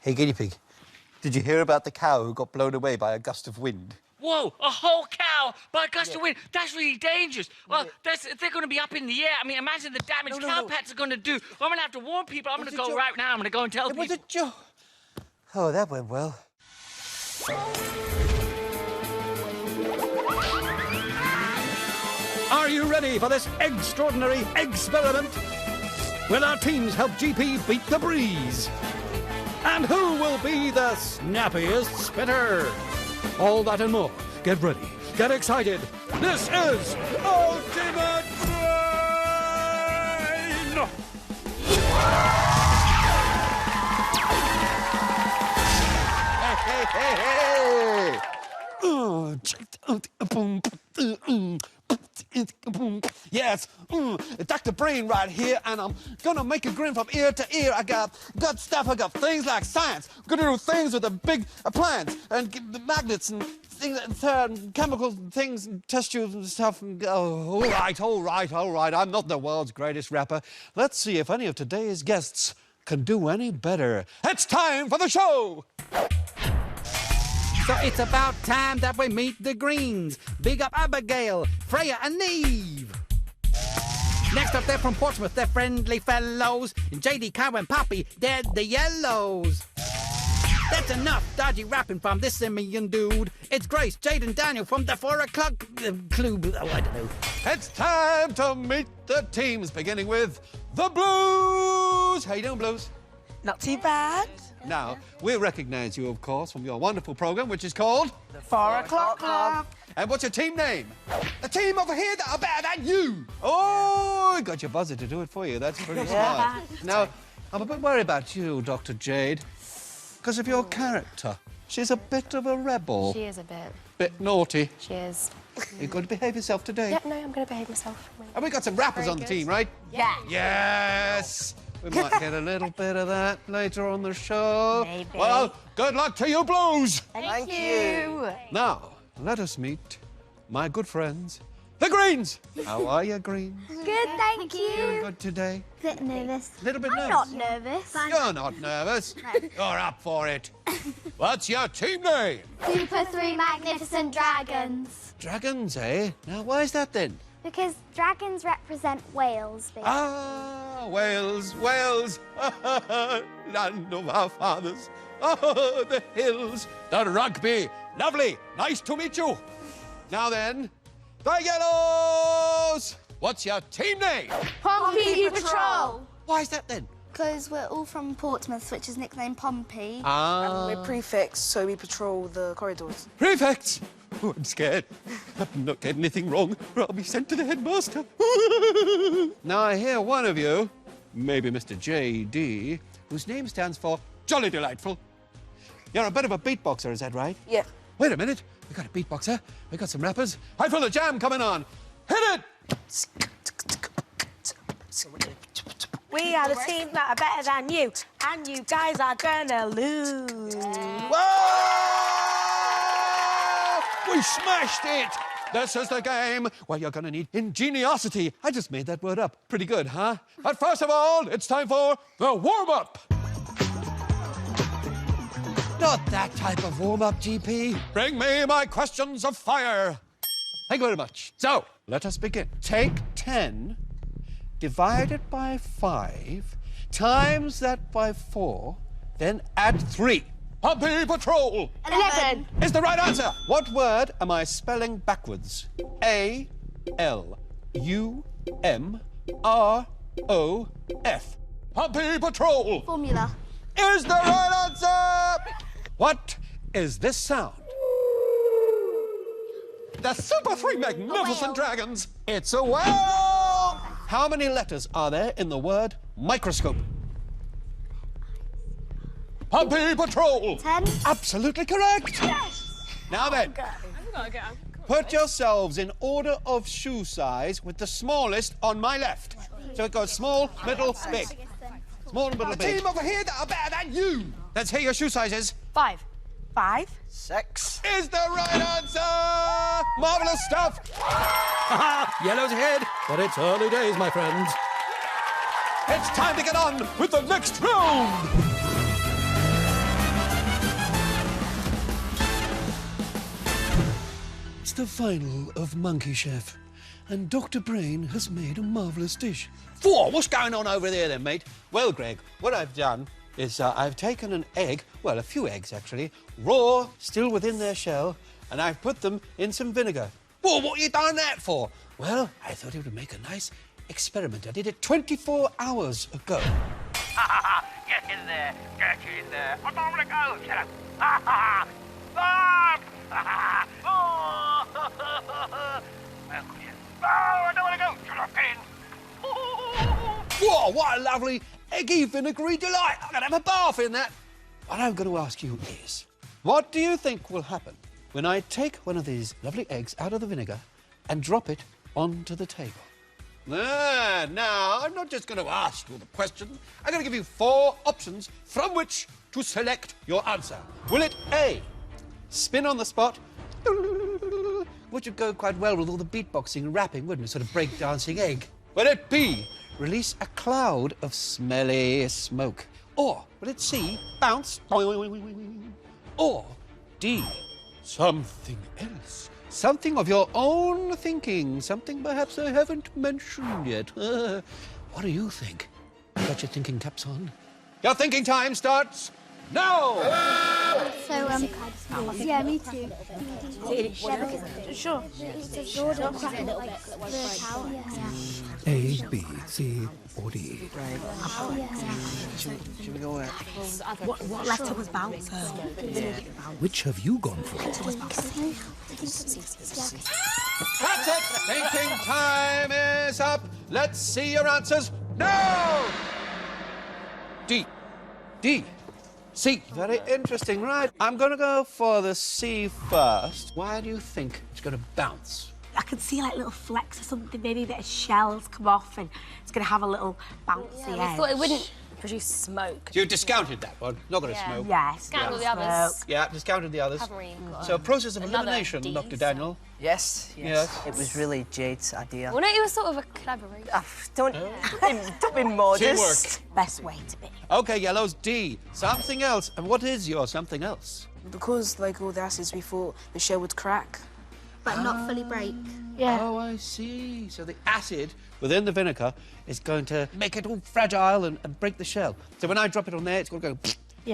Hey, guinea pig, did you hear about the cow who got blown away by a gust of wind? Whoa, a whole cow by a gust of wind. That's really dangerous. Well, they're going to be up in the air. I mean, imagine the damage cow pats are going to do. Well, I'm going to have to warn people. I'm going to go right now. I'm going to go and tell people. It was a joke. Oh, that went well. Are you ready for this extraordinary experiment? Will our teams help GP beat the breeze? And who will be the snappiest spitter? All that and more. Get ready. Get excited. This is Ultimate Brain! Hey! Yes, Dr. Brain right here, and I'm gonna make a grin from ear to ear. I got stuff, I got things like science. I'm gonna do things with the big plants and the magnets and things and chemical things and test tubes and stuff. And all right. I'm not the world's greatest rapper. Let's see if any of today's guests can do any better. It's time for the show! So it's about time that we meet the Greens. Big up Abigail, Freya and Neve. Next up, they're from Portsmouth. They're friendly fellows. And JD, Cow and Poppy, they're the Yellows. That's enough dodgy rapping from this simian dude. It's Grace, Jade and Daniel from the 4 o'clock club. Oh, I don't know. It's time to meet the teams, beginning with the Blues. How you doing, Blues? Not too bad. Now, we'll recognise you, of course, from your wonderful programme, which is called... The 4 o'clock club. And what's your team name? The team over here that are better than you. Oh, I got your buzzer to do it for you. That's pretty smart. Now, I'm a bit worried about you, Dr. Jade, because of your character. She's a bit of a rebel. She is a bit. Bit naughty. She is. You're going to behave yourself today. Yep, no, I'm going to behave myself. And we got some rappers on the team, right? Yeah. Yes. We might get a little bit of that later on the show. Maybe. Well, good luck to you, Blues. Thank you. Now, let us meet my good friends, the Greens. How are you, Greens? Good, thank you. Doing good today? Bit nervous. A little bit nervous? Not nervous. You're not nervous. You're up for it. What's your team name? Super 3 Magnificent Dragons. Dragons, eh? Now, why is that then? Because dragons represent Wales, basically. Ah, Wales, Wales, land of our fathers. Oh, the hills, the rugby. Lovely, nice to meet you. Now then, the Yellows. What's your team name? Pompey Patrol. Why is that then? Because we're all from Portsmouth, which is nicknamed Pompey. Ah. We're prefects, so we patrol the corridors. Prefects. Oh, I'm scared. I'm not getting anything wrong, or I'll be sent to the headmaster. Now, I hear one of you, maybe Mr. J.D., whose name stands for Jolly Delightful. You're a bit of a beatboxer, is that right? Yeah. Wait a minute. We got a beatboxer. We got some rappers. I feel the jam coming on. Hit it! We are the team that are better than you, and you guys are gonna lose. Whoa! We smashed it! This is the game where you're gonna need ingeniosity. I just made that word up. Pretty good, huh? But first of all, it's time for the warm-up. Not that type of warm-up, GP. Bring me my questions of fire. Thank you very much. So, let us begin. Take 10, divide it by 5, times that by 4, then add 3. Pompey Patrol 11. is the right answer. What word am I spelling backwards? A-L-U-M-R-O-F. Pompey Patrol Formula. is the right answer. What is this sound? The Super 3 Magnificent Dragons. It's a whale. How many letters are there in the word microscope? Pompey Patrol. 10. Absolutely correct. Yes. Now then, put yourselves in order of shoe size with the smallest on my left. So it goes small, middle, big. Small, middle, big. Team over here that are better than you. Let's hear your shoe sizes. 5. 5. 6 is the right answer. Marvellous stuff. Yellow's ahead, but it's early days, my friends. It's time to get on with the next round. the final of Monkey Chef, and Dr. Brain has made a marvellous dish. What's going on over there then, mate? Well, Greg, what I've done is I've taken an egg, well, a few eggs actually, raw, still within their shell, and I've put them in some vinegar. Whoa, what you done that for? Well, I thought it would make a nice experiment. I did it 24 hours ago. Get in there. Get in there. I don't want to go. Shut up. Stop. Oh, I don't want to go. Shut up. Get in. Whoa, what a lovely eggy vinegary delight. I'm going to have a bath in that. What I'm going to ask you is, what do you think will happen when I take one of these lovely eggs out of the vinegar and drop it onto the table? Now, I'm not just going to ask you the question. I'm going to give you 4 options from which to select your answer. Will it A, spin on the spot, which would go quite well with all the beatboxing and rapping, wouldn't it? Sort of break-dancing egg. Will it B, release a cloud of smelly smoke? Or will it C, bounce? Or D, something else? Something of your own thinking, something perhaps I haven't mentioned yet. What do you think? Got your thinking caps on? Your thinking time starts now! So, yeah, me too. Sure. A, B, C, or D. Should we go What letter was bouncer? Which have you gone for? That's it! Thinking time is up! Let's see your answers now! D. D. C. Very interesting, right? I'm going to go for the C first. Why do you think it's going to bounce? I could see like little flecks or something, maybe a bit of shells come off and it's going to have a little bouncy edge. I thought it wouldn't produce smoke. You discounted that one. Not going to smoke. Yes. Discounted all the others. Yeah, discounted the others. Haven't really got So, process of another elimination, D, Dr. so- Daniel. Yes. It was really Jade's idea. Well, no, it was sort of a collaboration. Don't be modest. Teamwork. Best way to be. Okay, yellows, D. Something else. And what is your something else? Because, like, all the acids, we thought the shell would crack. But not fully break. Yeah. Oh, I see. So the acid within the vinegar is going to make it all fragile and break the shell. So when I drop it on there, it's going to go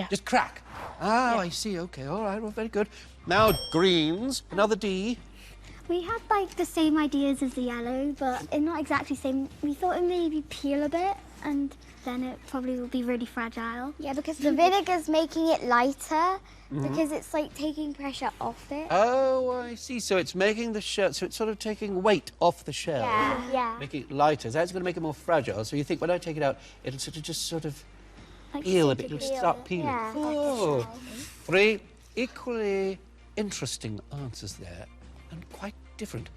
just crack. Ah, I see. Okay, all right. Well, very good. Now, greens. Another D. We had like the same ideas as the yellow, but it's not exactly the same. We thought it maybe peel a bit and then it probably will be really fragile. Yeah, because the vinegar's making it lighter because it's like taking pressure off it. Oh, I see. So it's making the shell, so it's sort of taking weight off the shell. Yeah. Making it lighter. That's going to make it more fragile. So you think when I take it out, it'll sort of just sort of Like peel a super bit. It'll peel. start peeling. Yeah, Oh. 3 equally interesting answers there and quite different.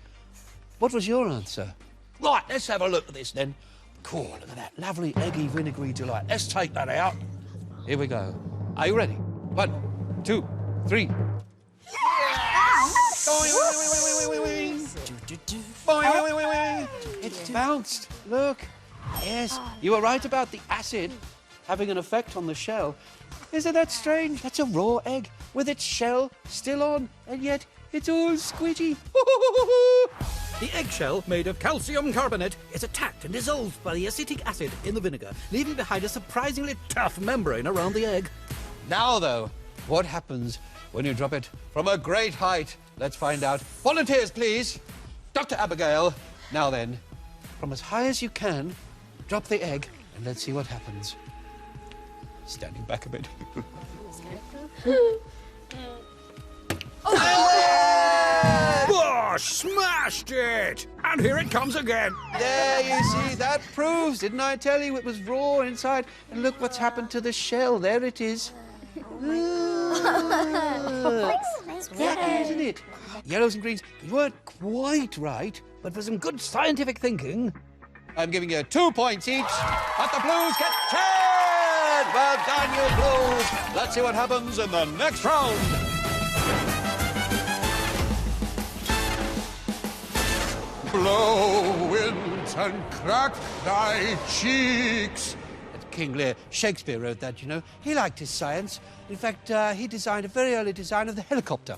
What was your answer? Right, let's have a look at this then. Cool, look at that lovely eggy vinegary delight. Let's take that out. Here we go. Are you ready? 1, 2, 3. It's bounced. Look. Yes, you were right about the acid having an effect on the shell. Isn't that strange? That's a raw egg with its shell still on, and yet it's all squidgy. The eggshell, made of calcium carbonate, is attacked and dissolved by the acetic acid in the vinegar, leaving behind a surprisingly tough membrane around the egg. Now, though, what happens when you drop it from a great height? Let's find out. Volunteers, please. Dr. Abigail. Now then, from as high as you can, drop the egg, and let's see what happens. Standing back a bit. Oh, smashed it! And here it comes again. There, you see, that proves, didn't I tell you it was raw inside? And look what's happened to the shell. There it is. Yeah, isn't it? Yellows and greens, you weren't quite right, but for some good scientific thinking, I'm giving you 2 points each, but the Blues get 10! Well done, you Blues! Let's see what happens in the next round. Blow, wind, and crack thy cheeks. That's King Lear. Shakespeare wrote that, you know. He liked his science. In fact, he designed a very early design of the helicopter.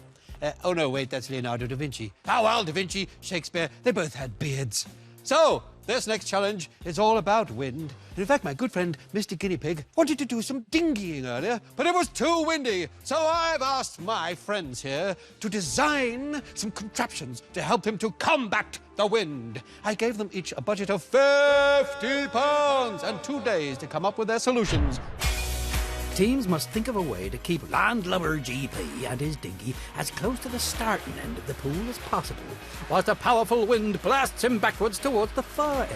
Oh, no, wait, that's Leonardo da Vinci. Oh, well, da Vinci, Shakespeare, they both had beards. So, this next challenge is all about wind. In fact, my good friend, Mr. Guinea Pig, wanted to do some dinghying earlier, but it was too windy. So I've asked my friends here to design some contraptions to help him to combat the wind. I gave them each a budget of £50 and 2 days to come up with their solutions. Teams must think of a way to keep landlubber GP and his dinghy as close to the starting end of the pool as possible, whilst a powerful wind blasts him backwards towards the far end.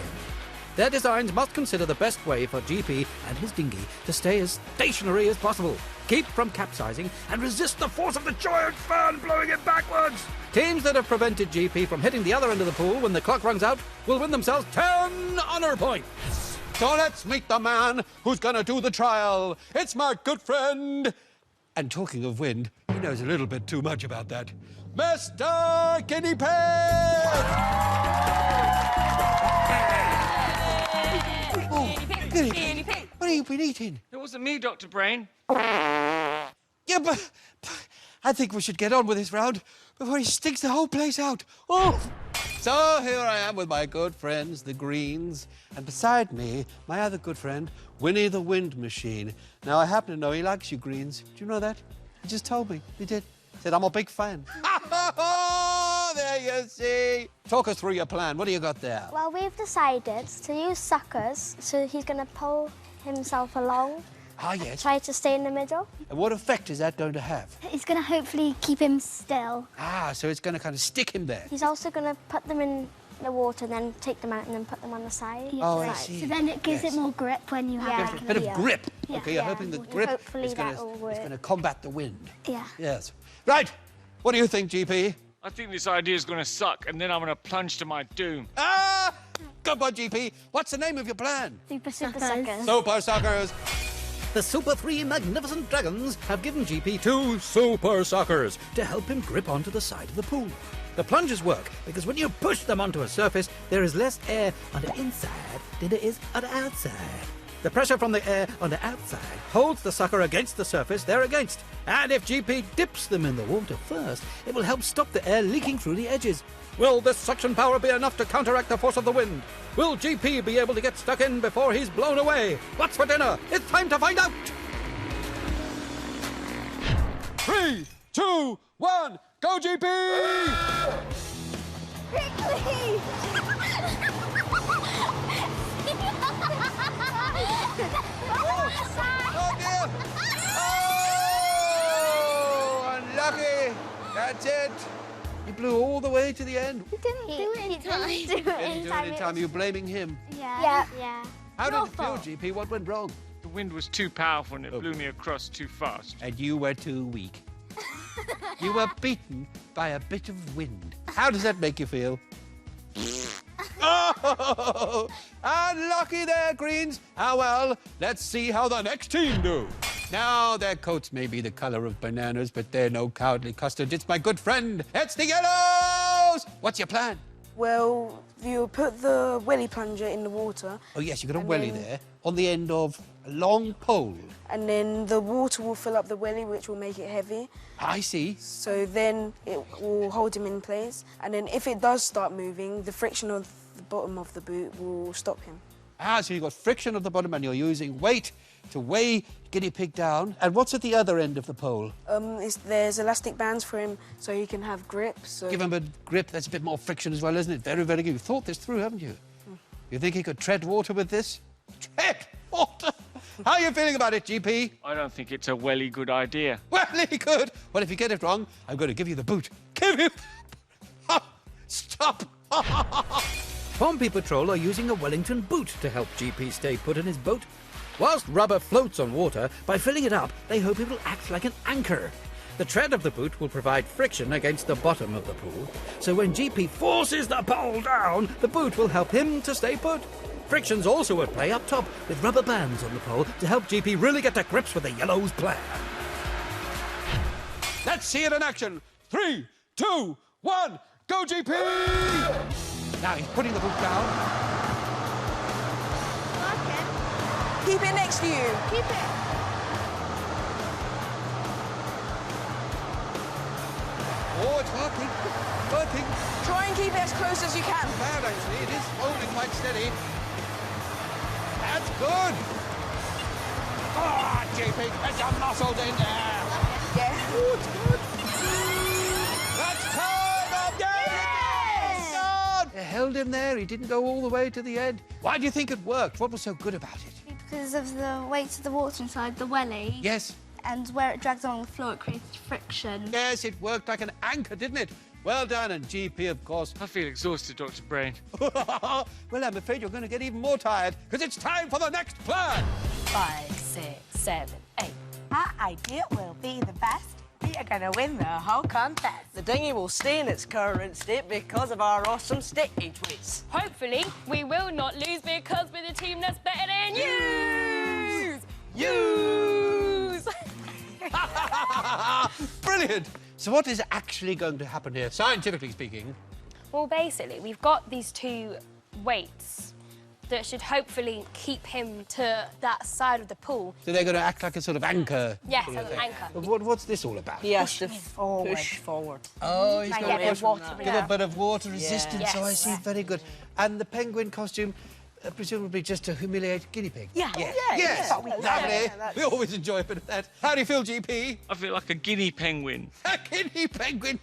Their designs must consider the best way for GP and his dinghy to stay as stationary as possible, keep from capsizing, and resist the force of the giant fan blowing it backwards. Teams that have prevented GP from hitting the other end of the pool when the clock runs out will win themselves 10 honour points. So let's meet the man who's gonna do the trial. It's my good friend. And talking of wind, he knows a little bit too much about that. Mr. Guinea Pig! Oh, Guinea Pig. What have you been eating? It wasn't me, Dr. Brain. Yeah, but I think we should get on with this round before he stinks the whole place out. Oh! So here I am with my good friends, the Greens, and beside me, my other good friend, Winnie the Wind Machine. Now, I happen to know he likes you, Greens. Do you know that? He just told me. He did. Said, I'm a big fan. There you see. Talk us through your plan. What do you got there? Well, we've decided to use suckers, so he's going to pull himself along. Ah, yes. Try to stay in the middle. And what effect is that going to have? It's going to hopefully keep him still. Ah, so it's going to kind of stick him there. He's also going to put them in the water, then take them out and then put them on the side. Oh, I see. So then it gives it more grip when you have A bit of grip. Yeah. Okay, you're hoping the grip Hopefully is that will going work. to combat the wind. Yeah. Yes. Right. What do you think, GP? I think this idea is going to suck, and then I'm going to plunge to my doom. Ah! Good one, GP. What's the name of your plan? Super suckers. Super Suckers. The Super 3 Magnificent Dragons have given GP 2 Super Suckers to help him grip onto the side of the pool. The plunges work because when you push them onto a surface, there is less air on the inside than there is on the outside. The pressure from the air on the outside holds the sucker against the surface they're against. And if GP dips them in the water first, it will help stop the air leaking through the edges. Will this suction power be enough to counteract the force of the wind? Will GP be able to get stuck in before he's blown away? What's for dinner? It's time to find out! 3, 2, 1, go, GP! Quickly! Oh, dear! Oh, unlucky! That's it! You blew all the way to the end. He didn't do it in time. Didn't do it in time. You're blaming him. Yeah. How did it feel, GP? What went wrong? The wind was too powerful, and it blew me across too fast. And you were too weak. You were beaten by a bit of wind. How does that make you feel? Oh, unlucky there, Greens. Ah, well, let's see how the next team do. Now, their coats may be the colour of bananas, but they're no cowardly custard. It's my good friend. It's the Yellows! What's your plan? Well, you put the welly plunger in the water. Oh, yes, you've got a And welly then- there on the end of a long pole. And then the water will fill up the welly, which will make it heavy. I see. So then it will hold him in place. And then if it does start moving, the friction of the bottom of the boot will stop him. Ah, so you've got friction at the bottom and you're using weight to weigh Guinea Pig down. And what's at the other end of the pole? There's elastic bands for him so he can have grip. So Give him a grip. That's a bit more friction as well, isn't it? Very, very good. You've thought this through, haven't you? You think he could tread water with this? Tread water? How are you feeling about it, GP? I don't think it's a welly good idea. Well, he could. Well, if you get it wrong, I'm going to give you the boot. Give you... Stop. Pompey Patrol are using a Wellington boot to help GP stay put in his boat. Whilst rubber floats on water, by filling it up, they hope it will act like an anchor. The tread of the boot will provide friction against the bottom of the pool, so when GP forces the pole down, the boot will help him to stay put. Friction's also at play up top, with rubber bands on the pole to help GP really get to grips with the Yellows' plan. Let's see it in action. 3, 2, 1, go, GP! Now he's putting the boot down. keep it next to you. Keep it. Oh, it's working. Working. Try and keep it as close as you can. Bad, actually. It is holding quite steady. That's good. Ah, JP, get your muscles in there. Yeah. Oh, it's good. That's time of yes! It held him there. He didn't go all the way to the end. Why do you think it worked? What was so good about it? Because of the weight of the water inside the welly. Yes. And where it drags along the floor, it creates friction. Yes, it worked like an anchor, didn't it? Well done, and GP, of course. I feel exhausted, Dr. Brain. Well, I'm afraid you're going to get even more tired, because it's time for the next plan. 5, 6, 7, 8. Our idea will be the best. We are gonna win the whole contest. The dinghy will stay in its current state because of our awesome sticky tweets. Hopefully, we will not lose because we're the team that's better than you. Use! Brilliant! So what is actually going to happen here, scientifically speaking? Well, basically, we've got these 2 weights that should hopefully keep him to that side of the pool. So they're going to act like a sort of anchor? Yes, sort as of an thing. anchor. But what's this all about? He has to forward. push forward. Oh, he's Like going get to the water give a out. bit of water resistance. Yes. Oh, I see. Very good. And the penguin costume, presumably just to humiliate guinea pig? Yeah. Yes. Yeah, Yes. yeah. Lovely. Yeah, We always enjoy a bit of that. How do you feel, GP? I feel like a guinea penguin. A guinea penguin.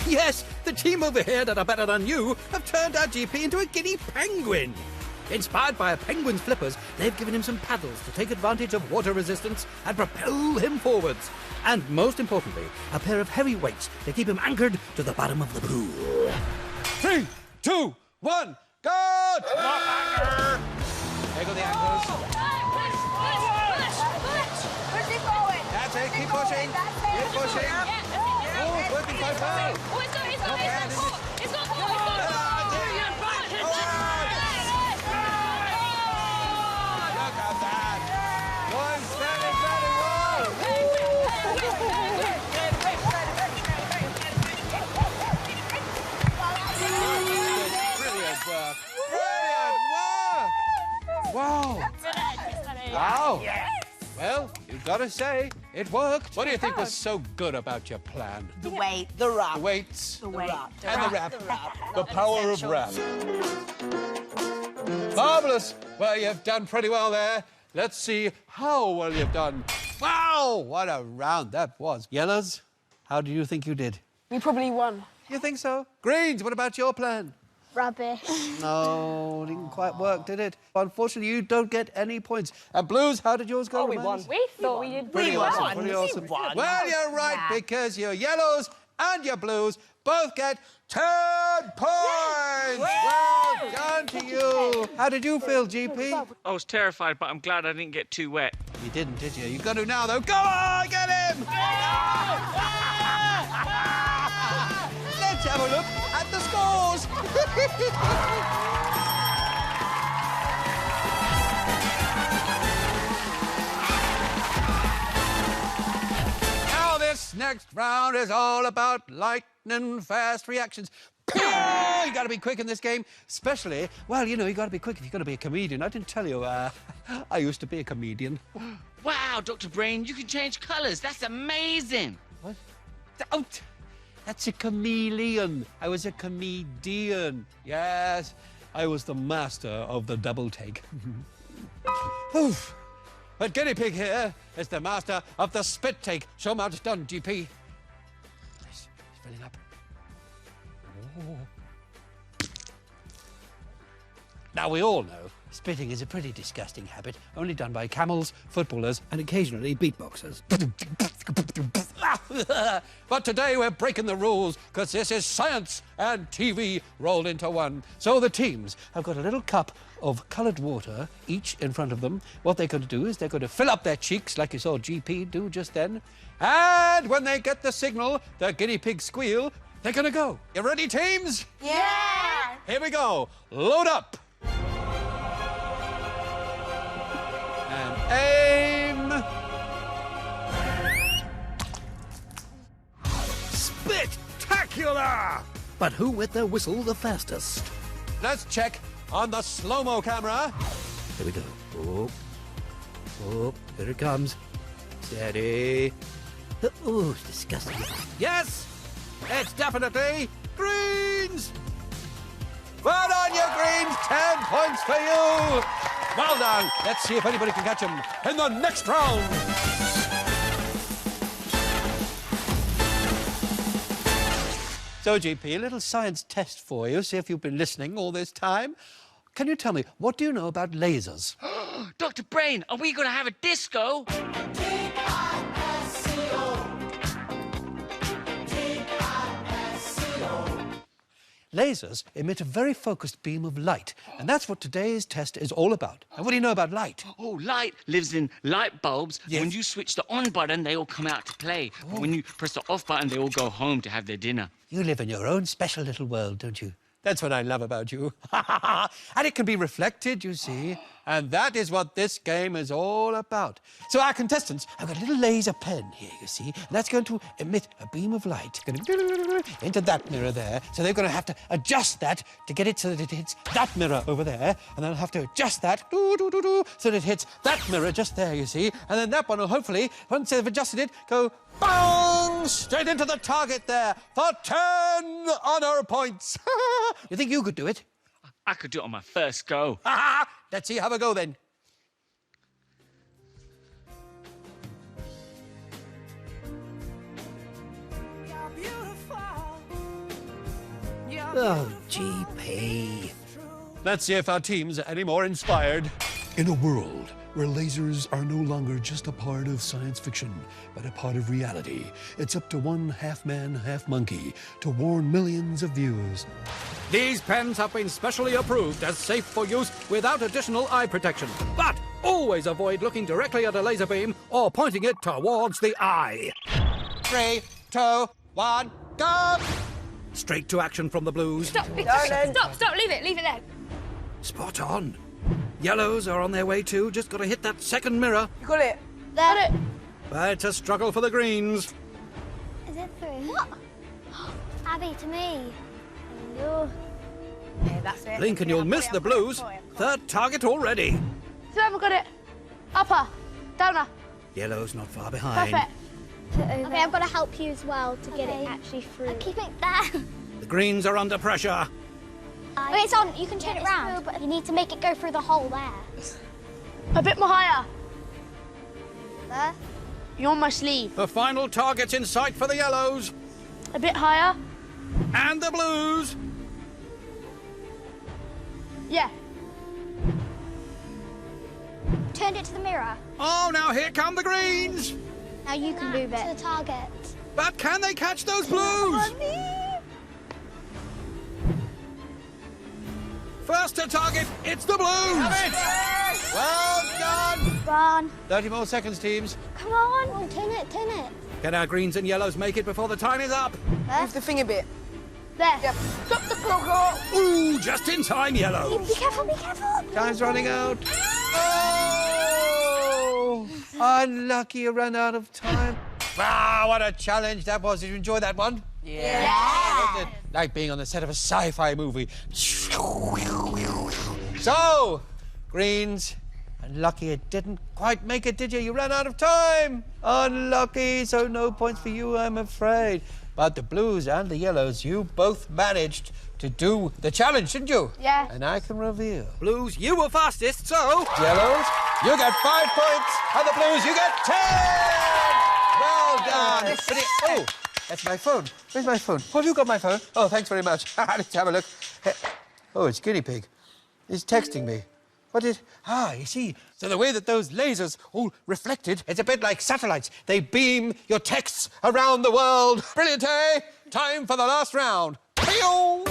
Yes, the team over here that are better than you have turned our GP into a guinea penguin. Inspired by a penguin's flippers, they've given him some paddles to take advantage of water resistance and propel him forwards. And most importantly, a pair of heavy weights to keep him anchored to the bottom of the pool. 3, 2, 1, go! Anchor! There go the anchors. Push it forward. That's it. Keep pushing. Keep pushing. Oh, it's working quite well. Look at that. One very, Brilliant work. Brilliant work. Wow. Wow. Well, you've got to say, it worked. What do you think was so good about your plan? The weight. The wrap. The weights The weight. and the wrap. The Not power of essential. wrap. Marvellous. Well, you've done pretty well there. Let's see how well you've done. Wow, what a round that was. Yellows, how do you think you did? We probably won. You think so? Greens, what about your plan? Rubbish. No, didn't quite work, did it? Unfortunately, you don't get any points. And Blues, how did yours go? Oh, we Romanis? won. We thought we did Pretty really awesome, well. pretty awesome. won. Well, you're right, because your yellows and your blues both get 10 points! Well done to you. How did you feel, GP? I was terrified, but I'm glad I didn't get too wet. You didn't, did you? You've got to now, though. Go on, get him! Let's have a look at the scores. Now this next round is all about lightning fast reactions. You got to be quick in this game, especially, well, you know, you got to be quick if you're going to be a comedian. I didn't tell you, I used to be a comedian. Wow, Dr. Brain, you can change colours. That's amazing. What? Oh, that's a chameleon. I was a comedian. Yes, I was the master of the double take. Oof. But Guinea Pig here is the master of the spit take. Show him how it's done, GP. Nice. He's filling up. Oh. Now, we all know spitting is a pretty disgusting habit, only done by camels, footballers, And occasionally beatboxers. but today we're breaking the rules because this is science and TV rolled into one. So the teams have got a little cup of coloured water each in front of them. What they're going to do is they're going to fill up their cheeks like you saw GP do just then. And when they get the signal, the guinea pig squeal, they're going to go. You ready, teams? Yeah. Here we go. Load up. And aim. Spectacular! But who with their whistle the fastest? Let's check on the slow-mo camera. Here we go. Oh, here it comes. Steady. Oh, it's disgusting. Yes, it's definitely greens. Well done, you Greens. 10 points for you. Well done. Let's see if anybody can catch him in the next round. So, GP, a little science test for you. See if you've been listening all this time. Can you tell me, what do you know about lasers? Dr. Brain, are we going to have a disco? Lasers emit a very focused beam of light, and that's what today's test is all about. And what do you know about light? Oh, light lives in light bulbs. Yes. When you switch the on button, they all come out to play. But when you press the off button, they all go home to have their dinner. You live in your own special little world, don't you? That's what I love about you. And it can be reflected, you see. And that is what this game is all about. So our contestants have got a little laser pen here, you see. And that's going to emit a beam of light into that mirror there. So they're going to have to adjust that to get it so that it hits that mirror over there. And they'll have to adjust that so that it hits that mirror just there, you see. And then that one will hopefully, once they've adjusted it, go bang straight into the target there for 10 honour points. You think you could do it? I could do it on my first go. Let's see, have a go then. Oh, GP. Let's see if our teams are any more inspired. In a world where lasers are no longer just a part of science fiction, but a part of reality, it's up to one half man, half monkey to warn millions of viewers. These pens have been specially approved as safe for use without additional eye protection. But always avoid looking directly at a laser beam or pointing it towards the eye. 3, 2, 1, go! Straight to action from the Blues. Stop, leave it there. Spot on. Yellows are on their way too. Just got to hit that second mirror. You got it. There. But it's a struggle for the Greens. Is it through? What? Abby, to me. No. Yeah, that's it. Blink and you'll miss the Blues. Third target already. So I've got it. Upper. Downer. Yellow's not far behind. Perfect. Okay, I've got to help you as well to get it actually through. Keep it there. The Greens are under pressure. Wait, it's on. You can turn it round. But you need to make it go through the hole there. A bit more higher. There. You're on my sleeve. The final target's in sight for the Yellows. A bit higher. And the Blues. Yeah. Turned it to the mirror. Oh, now here come the Greens. Now you can move it. To the target. But can they catch those Blues? First to target, it's the Blues. Have it! Well done! Run. 30 more seconds, teams. Come on. Oh, turn it, turn it. Can our Greens and Yellows make it before the time is up? Move the finger bit. There. Yep. Stop the clock. Ooh, just in time, Yellows. Be careful, be careful. Time's running out. Oh! Unlucky, you ran out of time. Wow, what a challenge that was. Did you enjoy that one? Yeah. Wasn't it? Like being on the set of a sci-fi movie. So, Greens, unlucky it didn't quite make it, did you? You ran out of time. Unlucky, so no points for you, I'm afraid. But the Blues and the Yellows, you both managed to do the challenge, didn't you? Yeah. And I can reveal. Blues, you were fastest, so... Yellows, you get 5 points, and the Blues, you get 10! Well done. Oh, that's my phone. Where's my phone? Oh, have you got my phone? Oh, thanks very much. Let's have a look. Oh, it's Guinea Pig. He's texting me. What did... you see. So the way that those lasers all reflected, it's a bit like satellites. They beam your texts around the world. Brilliant, eh? Time for the last round. Pew!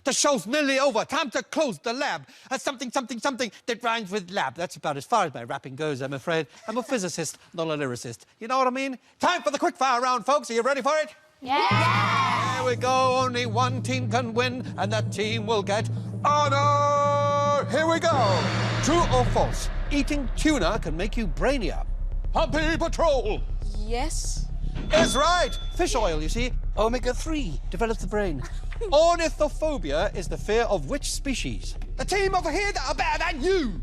The show's nearly over. Time to close the lab. Something that rhymes with lab. That's about as far as my rapping goes, I'm afraid. I'm a physicist, not a lyricist. You know what I mean? Time for the quickfire round, folks. Are you ready for it? Yeah. There we go. Only one team can win, and that team will get honor. Here we go. True or false? Eating tuna can make you brainier. Humpy Patrol. Yes. Is right. Fish oil, you see. Omega-3 develops the brain. Ornithophobia is the fear of which species? The team over here that are better than you!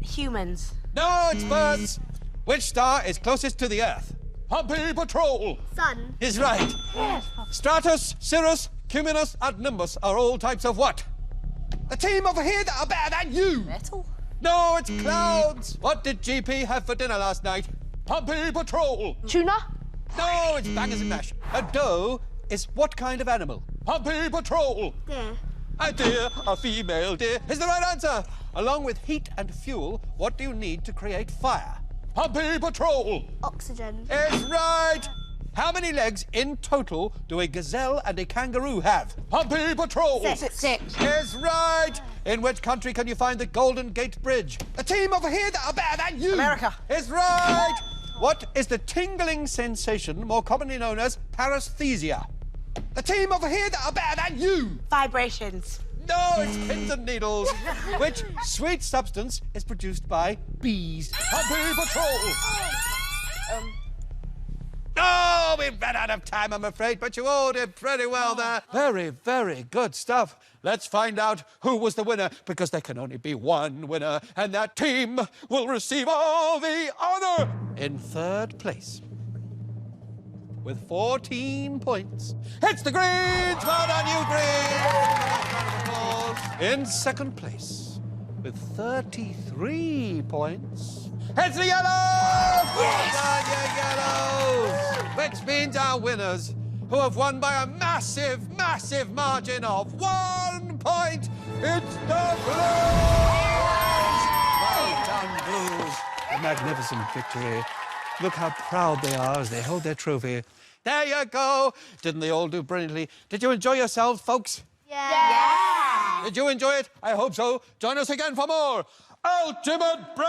Humans. No, it's birds. Which star is closest to the Earth? Pompey Patrol! Sun. Is right. Yes. Stratus, Cirrus, Cumulus, and Nimbus are all types of what? The team over here that are better than you! Metal? No, it's clouds. What did GP have for dinner last night? Pompey Patrol! Tuna? No, it's bangers and mash. A doe is what kind of animal? Pompey Patrol! Deer. A deer, a female deer, is the right answer. Along with heat and fuel, what do you need to create fire? Pompey Patrol! Oxygen. Is right. How many legs in total do a gazelle and a kangaroo have? Pompey Patrol! Six. Is right. In which country can you find the Golden Gate Bridge? A team over here that are better than you! America. Is right. What is the tingling sensation more commonly known as paresthesia? The team over here that are better than you! Vibrations. No, it's pins and needles. Which sweet substance is produced by bees? Pompey Patrol! Oh, we've run out of time, I'm afraid, but you all did pretty well there. Very, very good stuff. Let's find out who was the winner, because there can only be one winner, and that team will receive all the honor. In third place, with 14 points, it's the Greens! Well done, you Greens! In second place, with 33 points, it's the Yellows! Yes! Well done, you Yellows! Which means our winners, who have won by a massive, massive margin of 1 point, it's the Blues! Well done, Blues! A magnificent victory. Look how proud they are as they hold their trophy. There you go. Didn't they all do brilliantly? Did you enjoy yourselves, folks? Yeah. Did you enjoy it? I hope so. Join us again for more Ultimate Brain!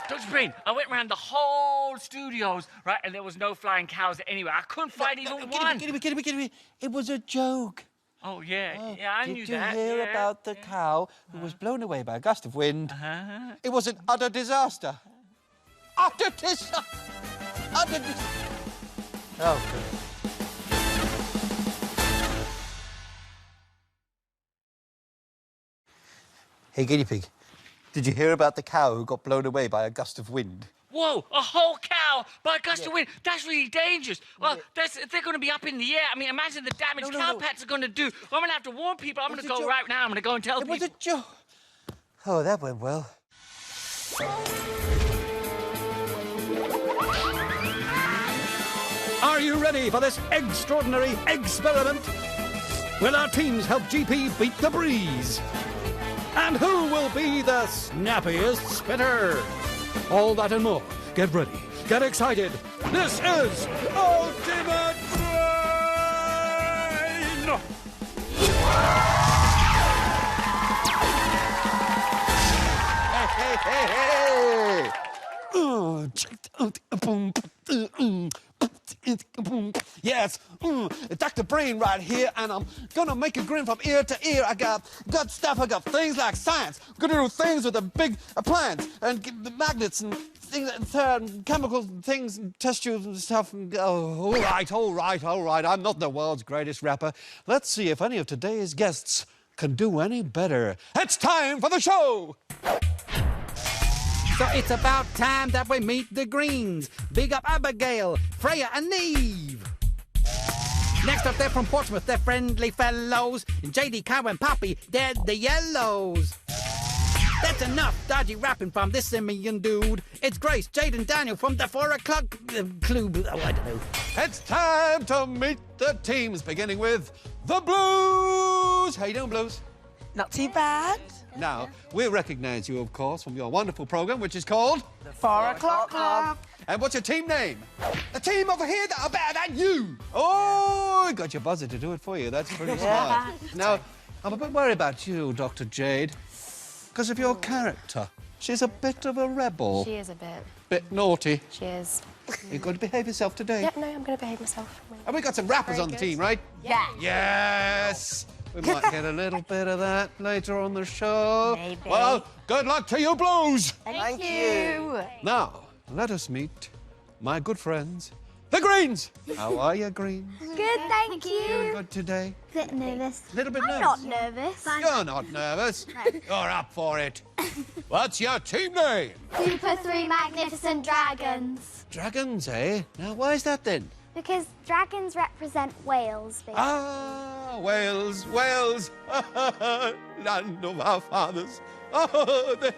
Dr. Brain, I went around the whole studios, right, and there was no flying cows anywhere. I couldn't find even one. Kiddie. It was a joke. Oh, yeah, I knew Did you that. hear yeah. about the cow who was blown away by a gust of wind? Uh-huh. It was an utter disaster. Utter disaster. Utter disaster. Oh, good. Hey, guinea pig, did you hear about the cow who got blown away by a gust of wind? Whoa, a whole cow by a gust of wind. That's really dangerous. Well, they're going to be up in the air. I mean, imagine the damage cow pats are going to do. I'm going to have to warn people. I'm going to go right now. I'm going to go and tell people. It was a joke. Oh, that went well. Are you ready for this extraordinary experiment? Will our teams help GP beat the breeze? And who will be the snappiest spitter? All that and more. Get ready. Get excited. This is Ultimate Brain! Hey! Yes, Dr. Brain right here, and I'm gonna make a grin from ear to ear. I got good stuff. I got things like science. I'm gonna do things with the big plants and the magnets and things and chemical things and test tubes and stuff. And, all right. I'm not the world's greatest rapper. Let's see if any of today's guests can do any better. It's time for the show. So it's about time that we meet the Greens. Big up Abigail, Freya and Neve. Next up, they're from Portsmouth. They're friendly fellows. And JD, Cow and Poppy, they're the Yellows. That's enough dodgy rapping from this simian dude. It's Grace, Jade and Daniel from the 4 o'clock club. Oh, I don't know. It's time to meet the teams, beginning with the Blues. How you doing, Blues? Not too bad. Now, we recognise you, of course, from your wonderful programme, which is called... The 4 o'clock club. And what's your team name? The team over here that are better than you. Oh, I got your buzzer to do it for you. That's pretty smart. Now, I'm a bit worried about you, Dr. Jade, because of your character. She's a bit of a rebel. She is a bit. Bit naughty. She is. You're going to behave yourself today. Yep, no, I'm going to behave myself. And we got some rappers Very on the good. team, right? Yeah. Yes! We might get a little bit of that later on the show. Maybe. Well, good luck to you blues! Thank you. Now, let us meet my good friends, the Greens! How are you, Greens? Good, thank Doing you. good today? Bit nervous. A little bit I'm nervous? not nervous. You're not nervous. You're up for it. What's your team name? Super 3 magnificent dragons. Dragons, eh? Now, why is that then? Because dragons represent Wales, basically. Ah, Wales, Wales, land of our fathers. Oh, the